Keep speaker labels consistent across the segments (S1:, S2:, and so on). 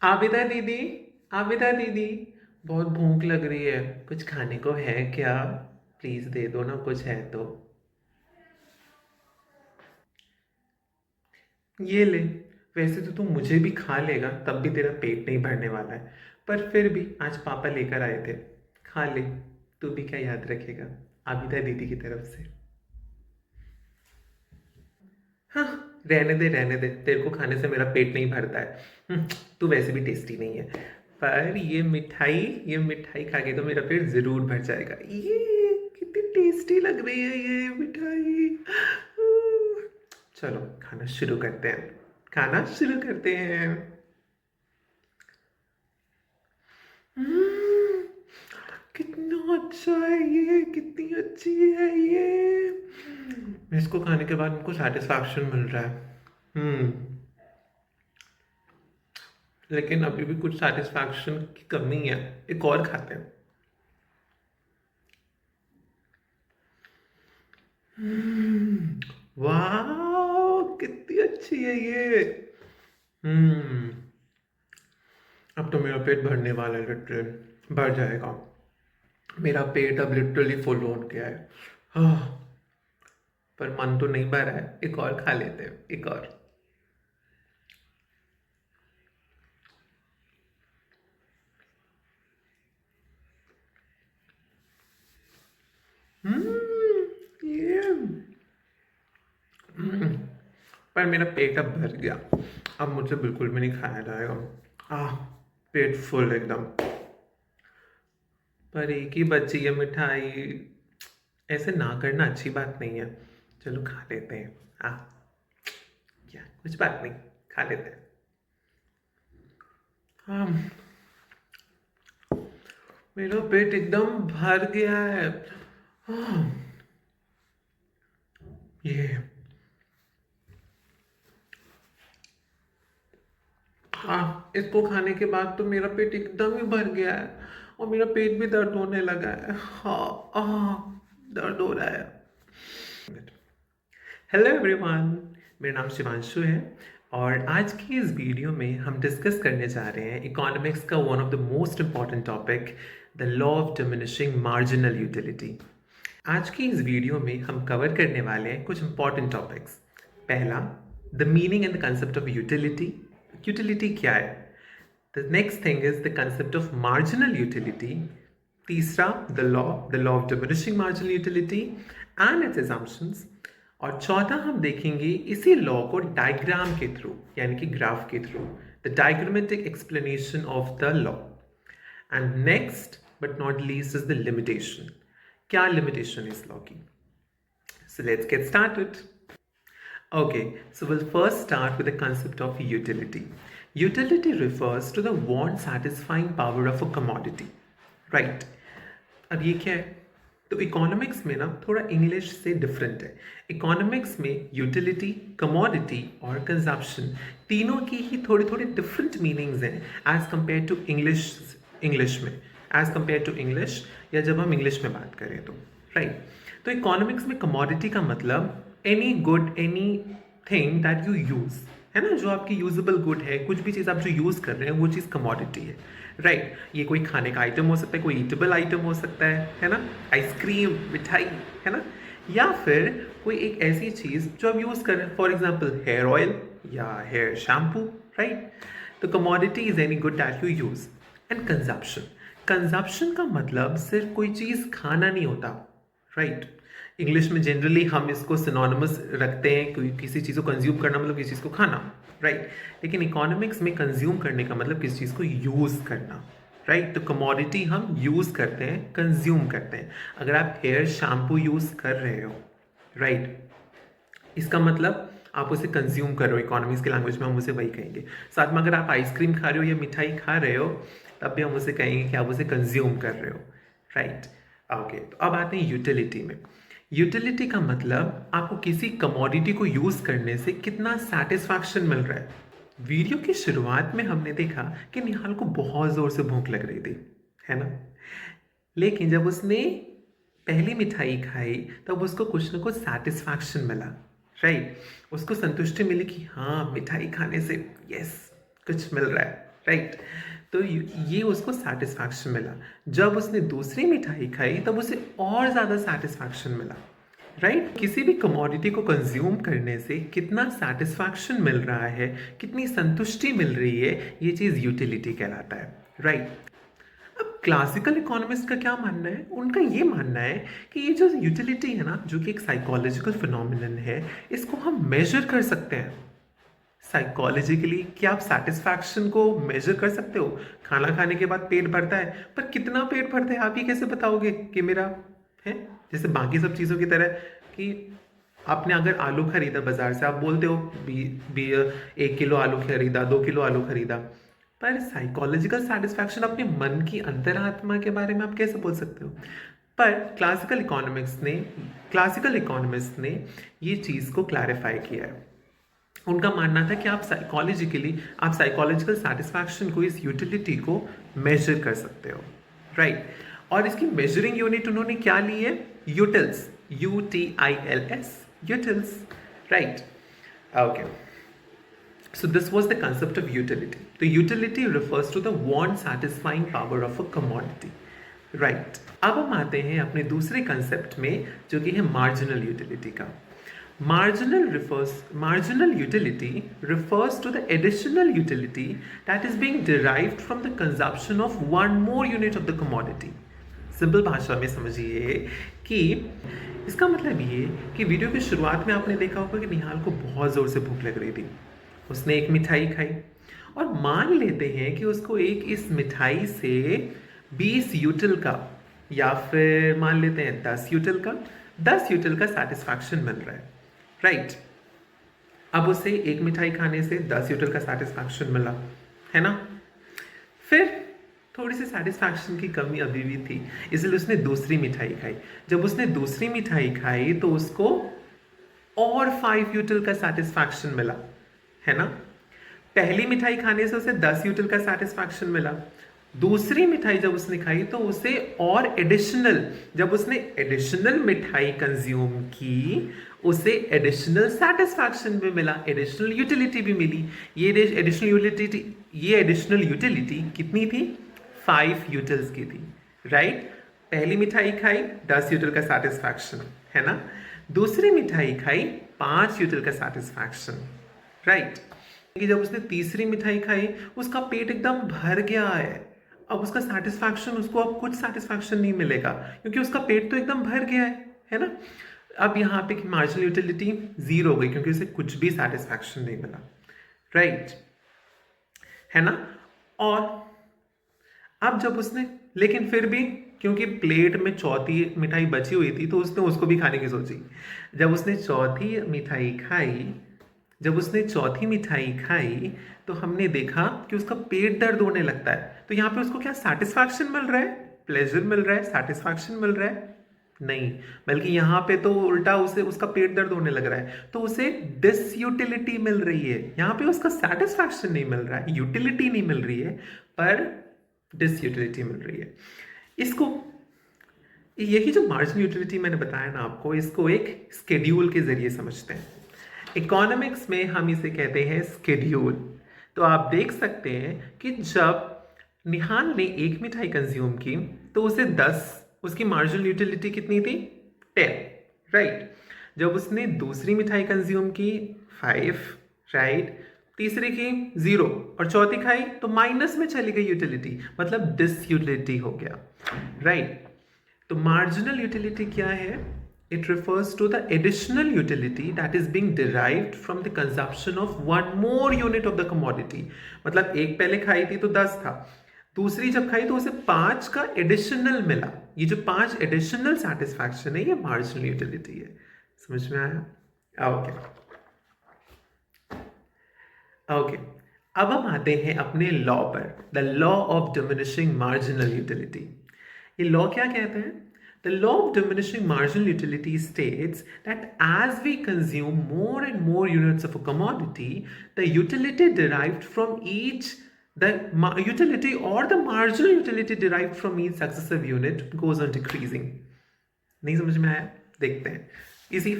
S1: आबिदा दीदी, आबिदा दीदी, बहुत भूख लग रही है। कुछ खाने को है क्या? प्लीज दे दो ना, कुछ है तो। ये ले। वैसे तो तू मुझे भी खा लेगा, तब भी तेरा पेट नहीं भरने वाला है। पर फिर भी आज पापा लेकर आए थे। खा ले। तू भी क्या याद रखेगा आबिदा दीदी की तरफ से। हाँ, रहने दे रहने दे, तेरे को खाने से मेरा पेट नहीं भरता है। तू वैसे भी टेस्टी नहीं है। पर ये मिठाई खा के तो मेरा पेट जरूर भर जाएगा। ये कितनी टेस्टी लग रही है ये मिठाई। चलो खाना शुरू करते हैं। खाना शुरू करते हैं। हम्म, कितना अच्छा है ये, कितनी अच्छी है ये। इसको खाने के बाद हमको सेटिस्फैक्शन मिल रहा है। लेकिन अभी भी कुछ सेटिस्फैक्शन की कमी है। एक और खाते हैं। वाह, कितनी अच्छी है ये। हम्म अब तो मेरा पेट भरने वाला है, लिटरली भर जाएगा। मेरा पेट अब लिटरली फुल हो गया है। हाँ, पर मन तो नहीं भरा है, एक और खा लेते हैं, एक और। ये पर मेरा पेट अब भर गया। अब मुझे बिल्कुल भी नहीं खाया जाएगा। आह, पेट फुल एकदम। पर एक ही बची है मिठाई। ऐसे ना करना अच्छी बात नहीं है। चलो खा लेते हैं। आ, क्या, कुछ बात नहीं, खा लेते हैं। हाँ, मेरा पेट एकदम भर गया है। हाँ, ये इसको खाने के बाद तो मेरा पेट एकदम ही भर गया है। और मेरा पेट भी दर्द होने लगा है। हाँ, दर्द हो रहा है। हेलो एवरीवन, मेरा नाम शिवांशु है। और आज की इस वीडियो में हम डिस्कस करने जा रहे हैं इकोनॉमिक्स का one of the most important topic, the law of diminishing marginal utility. आज की इस वीडियो में हम कवर करने वाले हैं कुछ इंपॉर्टेंट टॉपिक्स। पहला, the meaning and the concept of utility. Utility क्या है? The next thing is the concept of marginal utility. तीसरा, the law of diminishing marginal utility and its assumptions। और चौथा, हम देखेंगे इसी लॉ को डायग्राम के थ्रू, यानी कि ग्राफ के through, the diagrammatic explanation of the law. And next but not least is the limitation. क्या लिमिटेशन इस लॉ की? So let's get started. Okay, so we'll first start with the concept of utility. Utility refers to the want satisfying power of a commodity. Right. अब ये क्या है? तो economics में ना थोड़ा इंग्लिश से डिफरेंट है। इकोनॉमिक्स में यूटिलिटी, कमोडिटी और कंजप्शन तीनों की ही थोड़ी थोड़ी डिफरेंट मीनिंग्स हैं एज कंपेयर टू इंग्लिश में, एज कंपेयर टू इंग्लिश, या जब हम इंग्लिश में बात करें तो। राइट। तो इकोनॉमिक्स में कमोडिटी का मतलब any good, any thing that you use, है ना, जो आपकी यूजेबल गुड है, कुछ भी चीज़ आप जो यूज़ कर रहे हैं वो चीज़ कमोडिटी है। राइट। ये कोई खाने का आइटम हो सकता है, कोई ईटेबल आइटम हो सकता है ना, आइसक्रीम, मिठाई, है ना, या फिर कोई एक ऐसी चीज़ जो आप यूज़ कर रहे हैं, फॉर एग्जाम्पल हेयर ऑयल या हेयर शैम्पू। राइट। तो commodity is any good that you use. And consumption, consumption का मतलब सिर्फ कोई चीज़ खाना नहीं होता। राइट। इंग्लिश में जनरली हम इसको सिनोनिमस रखते हैं, कोई किसी चीज़ को कंज्यूम करना मतलब किसी चीज़ को खाना। राइट। लेकिन इकोनॉमिक्स में कंज्यूम करने का मतलब किसी चीज़ को यूज़ करना। राइट। तो कमोडिटी हम यूज़ करते हैं, कंज्यूम करते हैं। अगर आप हेयर शैम्पू यूज़ कर रहे हो, राइट, इसका मतलब आप उसे कंज्यूम कर रहे हो। इकोनॉमिक्स की लैंग्वेज में हम उसे वही कहेंगे। साथ में अगर आप आइसक्रीम खा रहे हो या मिठाई खा रहे हो, तब भी हम उसे कहेंगे कि आप उसे कंज्यूम कर रहे हो। राइट। ओके, तो अब आते हैं यूटिलिटी में। यूटिलिटी का मतलब आपको किसी कमोडिटी को यूज़ करने से कितना सेटिस्फैक्शन मिल रहा है। वीडियो की शुरुआत में हमने देखा कि निहाल को बहुत ज़ोर से भूख लग रही थी, है ना, लेकिन जब उसने पहली मिठाई खाई तब उसको कुछ ना कुछ सेटिस्फैक्शन मिला। राइट। उसको संतुष्टि मिली कि हाँ, मिठाई खाने से यस कुछ मिल रहा है। राइट। तो ये उसको सेटिस्फैक्शन मिला। जब उसने दूसरी मिठाई खाई तब उसे और ज़्यादा सेटिस्फैक्शन मिला। राइट। किसी भी कमोडिटी को कंज्यूम करने से कितना सेटिस्फैक्शन मिल रहा है, कितनी संतुष्टि मिल रही है, ये चीज़ यूटिलिटी कहलाता है। राइट। अब क्लासिकल इकोनॉमिस्ट का क्या मानना है? उनका ये मानना है कि ये जो यूटिलिटी है ना, जो कि एक साइकोलॉजिकल फिनोमिनन है, इसको हम मेजर कर सकते हैं साइकोलॉजिकली। क्या आप सेटिस्फैक्शन को मेजर कर सकते हो? खाना खाने के बाद पेट भरता है, पर कितना पेट भरता है आप ये कैसे बताओगे कि मेरा है? जैसे बाकी सब चीज़ों की तरह कि आपने अगर आलू खरीदा बाजार से, आप बोलते हो 1 किलो आलू खरीदा, 2 किलो आलू खरीदा, पर साइकोलॉजिकल सेटिस्फैक्शन अपने मन की अंतरात्मा के बारे में आप कैसे बोल सकते हो? पर क्लासिकल इकोनॉमिस्ट ने ये चीज़ को क्लैरिफाई किया है। उनका मानना था कि आप साइकोलॉजिकल सेटिस्फैक्शन को, इस यूटिलिटी को मेजर कर सकते हो। राइट। और इसकी मेजरिंग यूनिट उन्होंने क्या ली है? Utils, UTILS, utils. Right. Okay. So this was the concept of utility. The utility refers to the want satisfying power of a commodity. Right. अब हम आते हैं अपने दूसरे कंसेप्ट में, जो कि है मार्जिनल यूटिलिटी का। Marginal utility refers to the additional utility that is being derived from the consumption of one more unit of the commodity. Simple भाषा में समझिए कि इसका मतलब ये कि वीडियो की शुरुआत में आपने देखा होगा कि निहाल को बहुत ज़ोर से भूख लग रही थी। उसने एक मिठाई खाई और मान लेते हैं कि उसको इस मिठाई से 20 यूटिल का, या फिर मान लेते हैं 10 यूटिल का सेटिस्फैक्शन मिल रहा है। राइट। अब उसे एक मिठाई खाने से 10 यूटिल का सेटिस्फैक्शन मिला, है ना? फिर थोड़ी सी सेटिस्फैक्शन की कमी अभी भी थी, इसलिए उसने दूसरी मिठाई खाई। जब उसने दूसरी मिठाई खाई तो उसको और 5 यूटिल का सेटिस्फैक्शन मिला, है ना? पहली मिठाई खाने से उसे 10 यूटिल का सेटिस्फैक्शन मिला। दूसरी मिठाई जब उसने खाई तो उसे और जब उसने एडिशनल मिठाई कंज्यूम की, उसे एडिशनल सेटिस्फैक्शन भी मिला, एडिशनल यूटिलिटी भी मिली। ये एडिशनल यूटिलिटी कितनी थी? 5 यूटिल्स की थी। राइट। पहली मिठाई खाई 10 यूटिल का सेटिस्फैक्शन, है ना? दूसरी मिठाई खाई 5 यूटिल का सेटिस्फैक्शन। राइट। कि जब उसने तीसरी मिठाई खाई उसका पेट एकदम भर गया है। अब उसका सेटिस्फैक्शन, उसको अब कुछ सेटिस्फैक्शन नहीं मिलेगा क्योंकि उसका पेट तो एकदम भर गया है ना? अब यहाँ पे मार्जिनल यूटिलिटी 0 हो गई क्योंकि उसे कुछ भी सेटिस्फैक्शन नहीं मिला। राइट, है ना? और अब जब उसने, लेकिन फिर भी क्योंकि प्लेट में चौथी मिठाई बची हुई थी तो उसने उसको भी खाने की सोची। जब उसने चौथी मिठाई खाई तो हमने देखा कि उसका पेट दर्द होने लगता है। तो यहाँ पे उसको क्या सेटिस्फैक्शन मिल रहा है? प्लेजर मिल रहा है? सेटिस्फैक्शन मिल रहा है? नहीं, बल्कि यहाँ पे तो उल्टा उसे उसका पेट दर्द होने लग रहा है, तो उसे डिसयूटिलिटी मिल रही है। यहाँ पे उसका सेटिस्फैक्शन नहीं मिल रहा है, यूटिलिटी नहीं मिल रही है, पर डिसयूटिलिटी मिल रही है। इसको, यही जो मार्जिनल यूटिलिटी मैंने बताया ना आपको, इसको एक स्केड्यूल के जरिए समझते हैं। इकोनॉमिक्स में हम इसे कहते हैं स्केड्यूल। तो आप देख सकते हैं कि जब निहाल ने एक मिठाई कंज्यूम की तो उसे 10, उसकी मार्जिनल यूटिलिटी कितनी थी? 10। राइट। जब उसने दूसरी मिठाई कंज्यूम की 5, राइट, तीसरी की 0 और चौथी खाई तो माइनस में चली गई यूटिलिटी, मतलब डिसयूटिलिटी हो गया। राइट। तो मार्जिनल यूटिलिटी क्या है? It refers to the additional utility that is being derived from the consumption of one more unit of the commodity. मतलब एक पहले खाई थी तो 10 था, दूसरी जब खाई तो उसे 5 का एडिशनल मिला। ये जो 5 एडिशनल सेटिस्फैक्शन है, ये मार्जिनल यूटिलिटी है। समझ में आया? Okay okay. अब हम आते हैं अपने लॉ पर, the law of diminishing marginal utility. ये लॉ क्या कहते हैं? The law of diminishing marginal utility states that as we consume more and more units of a commodity, the utility derived from each, the utility or the marginal utility derived from each successive unit goes on decreasing. नहीं समझ में आया? देखते हैं, इसी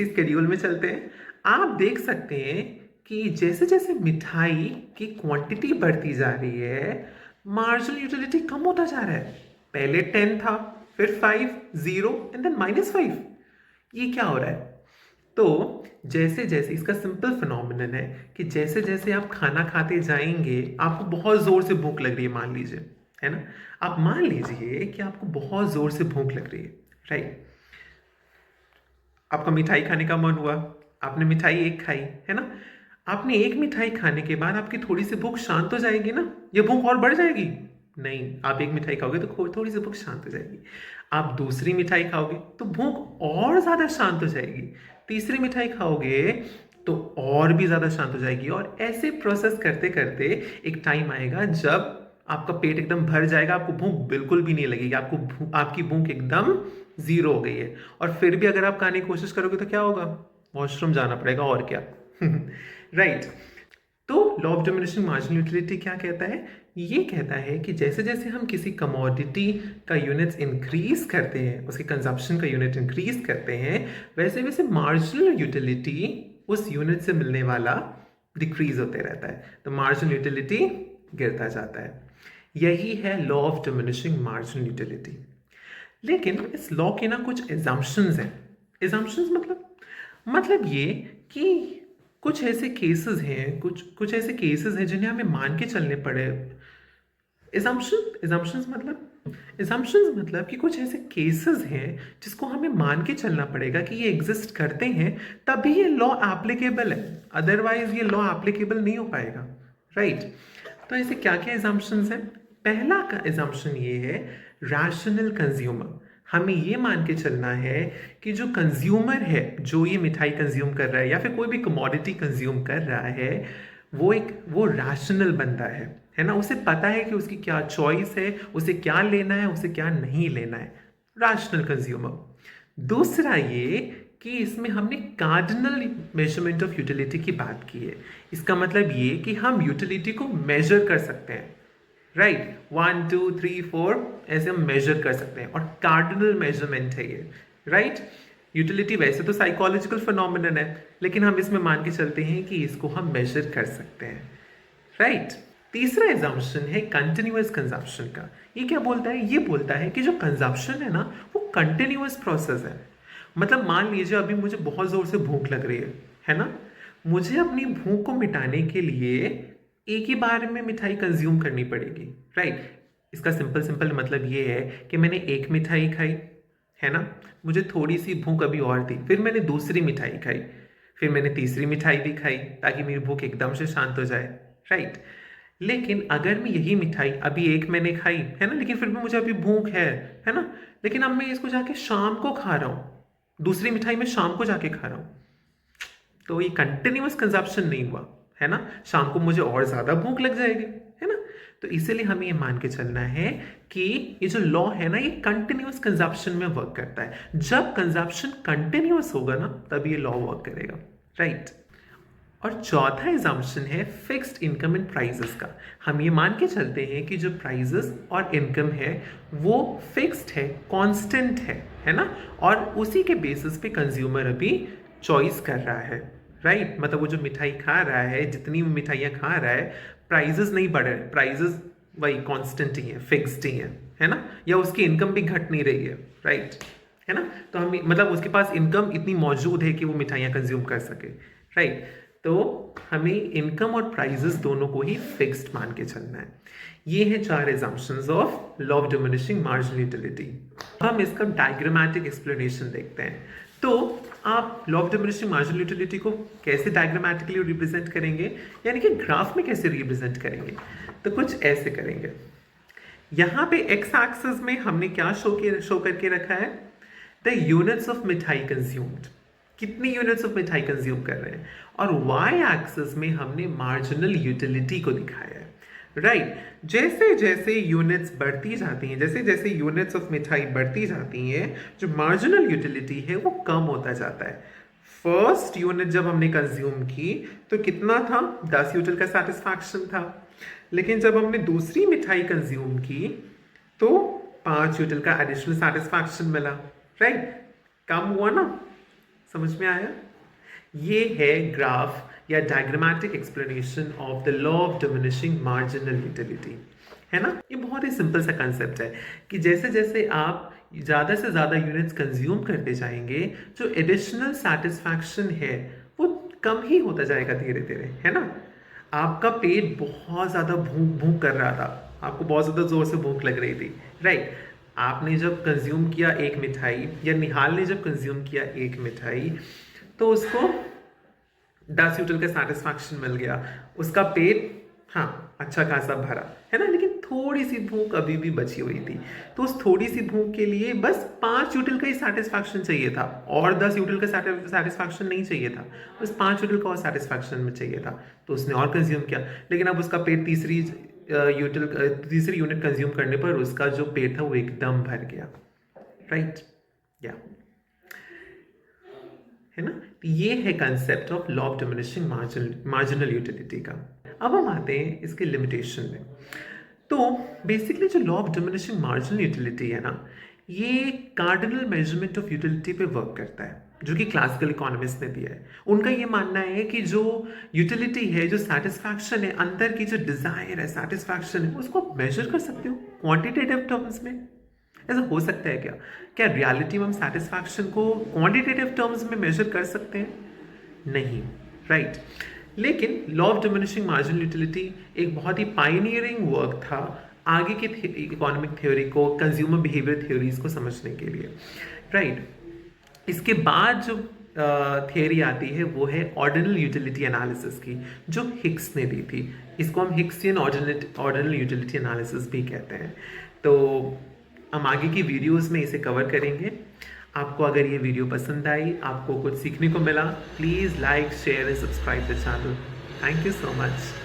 S1: schedule में चलते हैं। आप देख सकते हैं कि जैसे जैसे मिठाई की क्वांटिटी बढ़ती जा रही है, मार्जिनल यूटिलिटी कम होता जा रहा है। पहले 10 था, फिर 5, 0 एंड देन -5। ये क्या हो रहा है? तो जैसे जैसे इसका सिंपल फिनोमिनन है कि जैसे जैसे आप खाना खाते जाएंगे, आपको बहुत जोर से भूख लग रही है, मान लीजिए, है ना। आप मान लीजिए कि आपको बहुत जोर से भूख लग रही है, राइट। आपका मिठाई खाने का मन हुआ, आपने मिठाई एक खाई, है ना। आपने एक मिठाई खाने के बाद आपकी थोड़ी सी भूख शांत हो जाएगी ना, ये भूख और बढ़ जाएगी? नहीं, आप एक मिठाई खाओगे तो थोड़ी सी भूख शांत हो जाएगी। आप दूसरी मिठाई खाओगे तो भूख और ज़्यादा शांत हो जाएगी। तीसरी मिठाई खाओगे तो और भी ज़्यादा शांत हो जाएगी, और ऐसे प्रोसेस करते करते एक टाइम आएगा जब आपका पेट एकदम भर जाएगा, आपको भूख बिल्कुल भी नहीं लगेगी, आपकी भूख एकदम ज़ीरो हो गई है। और फिर भी अगर आप खाने की कोशिश करोगे तो क्या होगा? वॉशरूम जाना पड़ेगा, और क्या। राइट। तो law of diminishing marginal utility क्या कहता है? ये कहता है कि जैसे जैसे हम किसी कमोडिटी का यूनिट्स इंक्रीज करते हैं, उसके कंजप्शन का यूनिट इंक्रीज करते हैं, वैसे वैसे मार्जिनल यूटिलिटी उस यूनिट से मिलने वाला डिक्रीज होते रहता है, तो मार्जिनल यूटिलिटी गिरता जाता है। यही है law of diminishing marginal utility. लेकिन इस लॉ के ना कुछ एजम्पशंस हैं। एजम्पशंस मतलब ये कि कुछ ऐसे केसेस हैं, कुछ ऐसे केसेस हैं जिन्हें हमें मान के चलने पड़े। एजम्पशंस मतलब कि कुछ ऐसे केसेस हैं जिसको हमें मान के चलना पड़ेगा कि ये एग्जिस्ट करते हैं, तभी ये लॉ एप्लीकेबल है, अदरवाइज ये लॉ एप्लीकेबल नहीं हो पाएगा, राइट। तो ऐसे क्या क्या एजम्पशंस हैं? पहला का एजम्पशन ये है, रैशनल कंज्यूमर। हमें ये मान के चलना है कि जो कंज्यूमर है, जो ये मिठाई कंज्यूम कर रहा है या फिर कोई भी कमोडिटी कंज्यूम कर रहा है, वो रैशनल बंदा है ना। उसे पता है कि उसकी क्या चॉइस है, उसे क्या लेना है, उसे क्या नहीं लेना है। Rational consumer. दूसरा ये कि इसमें हमने कार्डिनल मेजरमेंट ऑफ यूटिलिटी की बात की है। इसका मतलब ये कि हम यूटिलिटी को मेजर कर सकते हैं, राइट। 1 2 3 4 ऐसे हम मेजर कर सकते हैं, और कार्डिनल मेजरमेंट है ये, राइट। यूटिलिटी वैसे तो साइकोलॉजिकल फिनोमिनन है, लेकिन हम इसमें मान के चलते हैं कि इसको हम मेजर कर सकते हैं, राइट। तीसरा एजम्पशन है कंटिन्यूअस कंजप्शन का। ये क्या बोलता है? ये बोलता है कि जो कंजप्शन है ना, वो कंटिन्यूअस प्रोसेस है। मतलब मान लीजिए अभी मुझे बहुत जोर से भूख लग रही है ना। मुझे अपनी भूख को मिटाने के लिए एक ही बार में मिठाई कंज्यूम करनी पड़ेगी, राइट। इसका सिंपल सिंपल मतलब ये है कि मैंने एक मिठाई खाई, है ना, मुझे थोड़ी सी भूख अभी और थी, फिर मैंने दूसरी मिठाई खाई, फिर मैंने तीसरी मिठाई भी खाई ताकि मेरी भूख एकदम से शांत हो जाए, राइट। लेकिन अगर मैं यही मिठाई अभी एक मैंने खाई, है ना, लेकिन फिर भी मुझे अभी भूख है ना, लेकिन अब मैं इसको जाके शाम को खा रहा हूँ, दूसरी मिठाई में शाम को जाके खा रहा हूँ, तो ये कंटिन्यूअस कंजप्शन नहीं हुआ, है ना। शाम को मुझे और ज़्यादा भूख लग जाएगी, है ना। तो इसीलिए हमें ये मान के चलना है कि ये जो लॉ है ना, ये कंटिन्यूअस कंजप्शन में वर्क करता है। जब कंजप्शन कंटिन्यूअस होगा ना, तब ये लॉ वर्क करेगा, राइट। और चौथा एजम्पशन है फिक्स्ड इनकम एंड प्राइजेस का। हम ये मान के चलते हैं कि जो प्राइजेस और इनकम है वो फिक्स्ड है, कांस्टेंट है ना, और उसी के बेसिस पे कंज्यूमर अभी चॉइस कर रहा है, राइट। मतलब वो जो मिठाई खा रहा है, जितनी मिठाइयाँ खा रहा है, प्राइजेस नहीं बढ़ रहे, प्राइजेस वही कांस्टेंट ही है, फिक्स्ड ही है ना, या उसकी इनकम भी घट नहीं रही है, राइट, है ना। तो हम मतलब उसके पास इनकम इतनी मौजूद है कि वो मिठाइयाँ कंज्यूम कर सके, राइट। तो हमें इनकम और प्राइजेस दोनों को ही फिक्स्ड मान के चलना है। ये है 4 assumptions of law of diminishing marginal utility. हम इसका डायग्रामेटिक एक्सप्लेनेशन देखते हैं। तो आप law of diminishing marginal utility को कैसे डायग्रामेटिकली रिप्रेजेंट करेंगे, यानी कि ग्राफ में कैसे रिप्रेजेंट करेंगे? तो कुछ ऐसे करेंगे। यहाँ पे एक्स एक्सिस में हमने क्या शो करके रखा है? द यूनिट्स ऑफ मिठाई कंज्यूम्ड, कितनी यूनिट्स ऑफ मिठाई कंज्यूम कर रहे हैं, और वाई एक्सिस में हमने मार्जिनल यूटिलिटी को दिखाया है, राइट। जैसे जैसे यूनिट्स बढ़ती जाती हैं, जैसे जैसे यूनिट्स ऑफ मिठाई बढ़ती जाती हैं, जो मार्जिनल यूटिलिटी है वो कम होता जाता है। फर्स्ट यूनिट जब हमने कंज्यूम की तो कितना था? 10 यूटिल का सेटिस्फैक्शन था। लेकिन जब हमने दूसरी मिठाई कंज्यूम की तो 5 यूटिल का एडिशनल सेटिस्फैक्शन मिला, राइट। कम हुआ ना? समझ में आया? ये है ग्राफ या diagrammatic explanation of the law of diminishing marginal utility, है ना। ये बहुत ही सिंपल सा कंसेप्ट है कि जैसे जैसे आप ज़्यादा से ज़्यादा यूनिट्स कंज्यूम करते जाएंगे, जो एडिशनल सेटिस्फैक्शन है वो कम ही होता जाएगा धीरे धीरे, है ना। आपका पेट बहुत ज़्यादा भूख भूख कर रहा था, आपको बहुत ज़्यादा ज़ोर से भूख लग रही थी, राइट। आपने जब कंज्यूम किया एक मिठाई, या निहाल ने जब कंज्यूम किया एक मिठाई, तो उसको 10 यूटिल का सेटिस्फैक्शन मिल गया, उसका पेट हाँ अच्छा खासा भरा, है ना। लेकिन थोड़ी सी भूख अभी भी बची हुई थी, तो उस थोड़ी सी भूख के लिए बस 5 यूटिल का ही सेटिस्फैक्शन चाहिए था, और 10 यूटिल का सेटिस्फैक्शन नहीं चाहिए था, बस 5 यूटिल का और सेटिस्फैक्शन में चाहिए था। तो उसने और कंज्यूम किया, लेकिन अब उसका पेट तीसरी यूनिट कंज्यूम करने पर उसका जो पेट था वो एकदम भर गया, राइट, या है ना। ये है concept of law of diminishing marginal utility का। अब हम आते हैं इसके लिमिटेशन में। तो बेसिकली जो law of diminishing marginal utility है ना, ये कार्डिनल मेजरमेंट ऑफ यूटिलिटी पे वर्क करता है, जो कि क्लासिकल इकोनॉमिस्ट ने दिया है। उनका ये मानना है कि जो यूटिलिटी है, जो सेटिस्फैक्शन है, अंदर की जो डिजायर है, सेटिस्फैक्शन है, उसको आप मेजर कर सकते हो क्वांटिटेटिव टर्म्स में। ऐसा हो सकता है क्या? क्या रियलिटी में हम सेटिस्फैक्शन को क्वांटिटेटिव टर्म्स में मेजर कर सकते हैं? नहीं, राइट। लेकिन law of diminishing marginal utility एक बहुत ही पायनियरिंग वर्क था आगे के इकोनॉमिक थ्योरी को, कंज्यूमर बिहेवियर थ्योरीज को समझने के लिए, राइट। इसके बाद जो थियरी आती है वो है ऑर्डिनल यूटिलिटी एनालिसिस की, जो हिक्स ने दी थी। इसको हम हिक्सियन ऑर्डिनल यूटिलिटी एनालिसिस भी कहते हैं। तो हम आगे की वीडियोस में इसे कवर करेंगे। आपको अगर ये वीडियो पसंद आई, आपको कुछ सीखने को मिला, please like, share and subscribe the channel. Thank you so much.